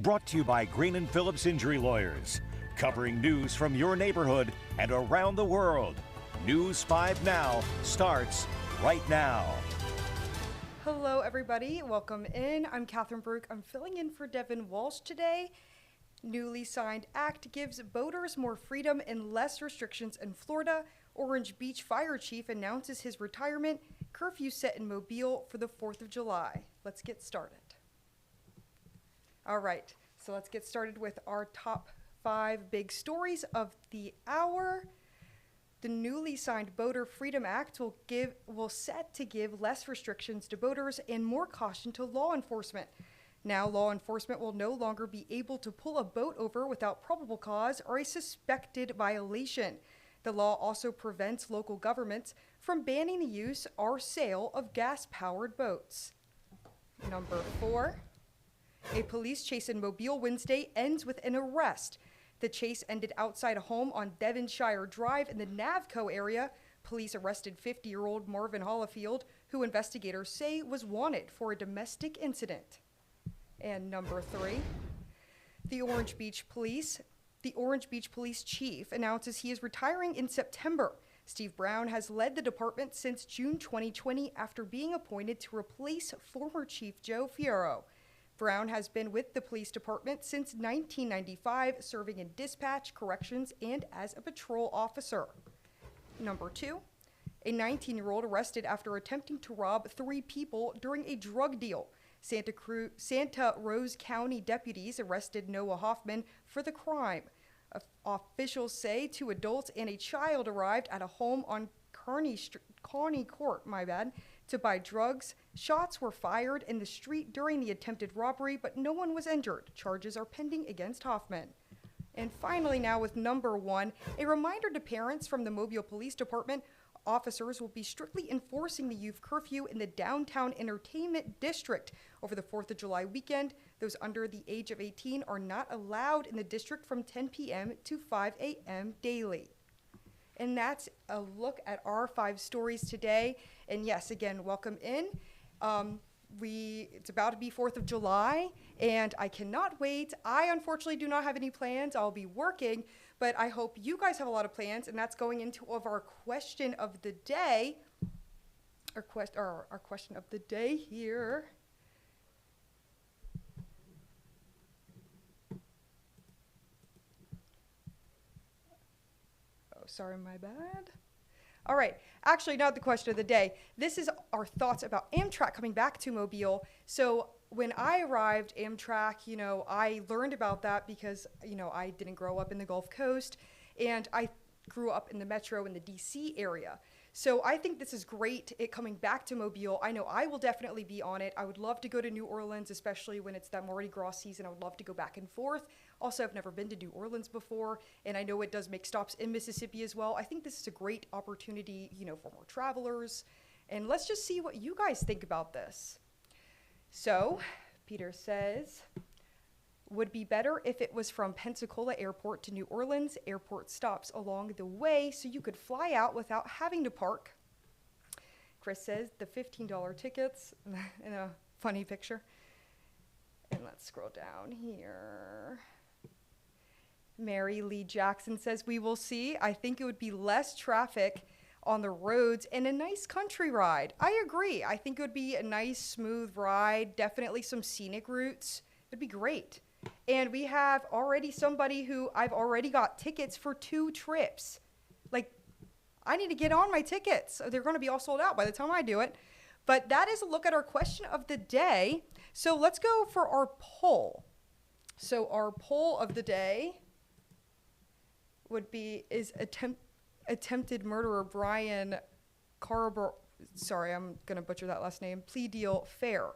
Brought to you by Green and Phillips Injury Lawyers, covering news from your neighborhood and around the world. News 5 Now starts right now. Hello, everybody. Welcome in. I'm Catherine Brook. I'm filling in for Devin Walsh today. Newly signed act gives boaters more freedom and less restrictions in Florida. Orange Beach Fire Chief announces his retirement. Curfew set in Mobile for the 4th of July. Let's get started. All right, so let's get started with our top 5 big stories of the hour. The newly signed Boater Freedom Act will set to give less restrictions to boaters and more caution to law enforcement. Now, law enforcement will no longer be able to pull a boat over without probable cause or a suspected violation. The law also prevents local governments from banning the use or sale of gas-powered boats. Number 4. A police chase in Mobile Wednesday ends with an arrest. The chase ended outside a home on Devonshire Drive in the Navco area. Police arrested 50-year-old Marvin Hollifield, who investigators say was wanted for a domestic incident. And number 3, the Orange Beach Police chief announces he is retiring in September. Steve Brown has led the department since June 2020 after being appointed to replace former Chief Joe Fierro. Brown has been with the police department since 1995, serving in dispatch, corrections, and as a patrol officer. Number 2, a 19-year-old arrested after attempting to rob 3 people during a drug deal. Santa Rosa County deputies arrested Noah Hoffman for the crime. Officials say 2 adults and a child arrived at a home on Kearney Court, to buy drugs. Shots were fired in the street during the attempted robbery, but no one was injured. Charges are pending against Hoffman. And finally, now with number 1, a reminder to parents from the Mobile Police Department. Officers will be strictly enforcing the youth curfew in the downtown entertainment district over the 4th of July weekend. Those under the age of 18 are not allowed in the district from 10 p.m. to 5 a.m. daily. And that's a look at our 5 stories today. And yes, again, welcome in. It's about to be 4th of July, and I cannot wait. I unfortunately do not have any plans. I'll be working, but I hope you guys have a lot of plans, and that's going into our question of the day. Our question of the day here. Sorry, my bad. All right, actually not the question of the day. This is our thoughts about Amtrak coming back to Mobile. So when I arrived, Amtrak, I learned about that because, I didn't grow up in the Gulf Coast, and I grew up in the metro in the DC area. So I think this is great, it coming back to Mobile. I know I will definitely be on it. I would love to go to New Orleans, especially when it's that Mardi Gras season. I would love to go back and forth. Also, I've never been to New Orleans before, and I know it does make stops in Mississippi as well. I think this is a great opportunity, for more travelers. And let's just see what you guys think about this. So, Peter says, would be better if it was from Pensacola Airport to New Orleans. Airport stops along the way so you could fly out without having to park. Chris says the $15 tickets in a funny picture. And let's scroll down here. Mary Lee Jackson says, we will see. I think it would be less traffic on the roads and a nice country ride. I agree. I think it would be a nice, smooth ride. Definitely some scenic routes. It'd be great. And we have already somebody who I've already got tickets for 2 trips. I need to get on my tickets. They're going to be all sold out by the time I do it. But that is a look at our question of the day. So let's go for our poll. So our poll of the day is attempted murderer Brian Carber. Sorry, I'm going to butcher that last name. Plea deal fair.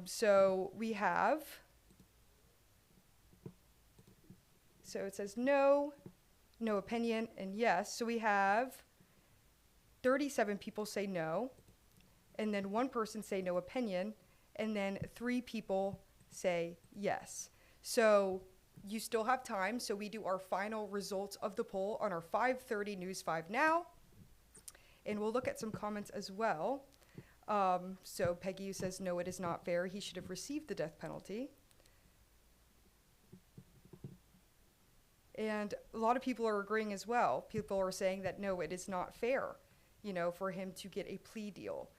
So we have. So it says no opinion, and yes. So we have 37 people say no, and then 1 person say no opinion, and then 3 people say yes. So you still have time. So we do our final results of the poll on our 5:30 News 5 Now, and we'll look at some comments as well. So Peggy says, no, it is not fair. He should have received the death penalty. And a lot of people are agreeing as well. People are saying that no, it is not fair, for him to get a plea deal.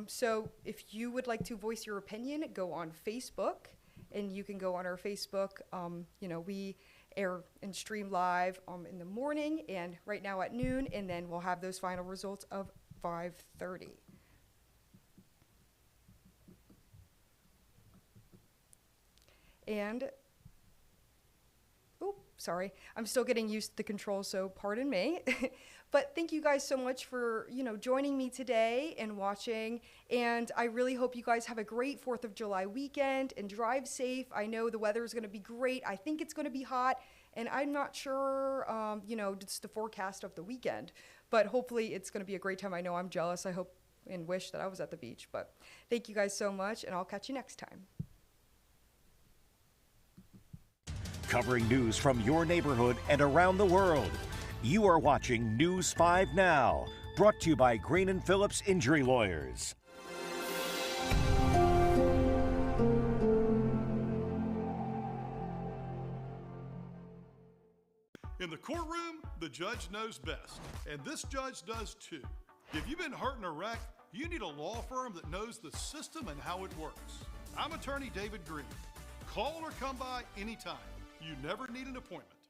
So if you would like to voice your opinion, go on Facebook, and you can go on our Facebook. We air and stream live in the morning and right now at noon, and then we'll have those final results of 5:30. And sorry, I'm still getting used to the controls, so pardon me. But thank you guys so much for, joining me today and watching. And I really hope you guys have a great 4th of July weekend and drive safe. I know the weather is going to be great. I think it's going to be hot, and I'm not sure, it's the forecast of the weekend. But hopefully it's going to be a great time. I know I'm jealous. I hope and wish that I was at the beach. But thank you guys so much, and I'll catch you next time. Covering news from your neighborhood and around the world. You are watching News 5 Now, brought to you by Green & Phillips Injury Lawyers. In the courtroom, the judge knows best, and this judge does too. If you've been hurt in a wreck, you need a law firm that knows the system and how it works. I'm attorney David Green. Call or come by anytime. You never need an appointment.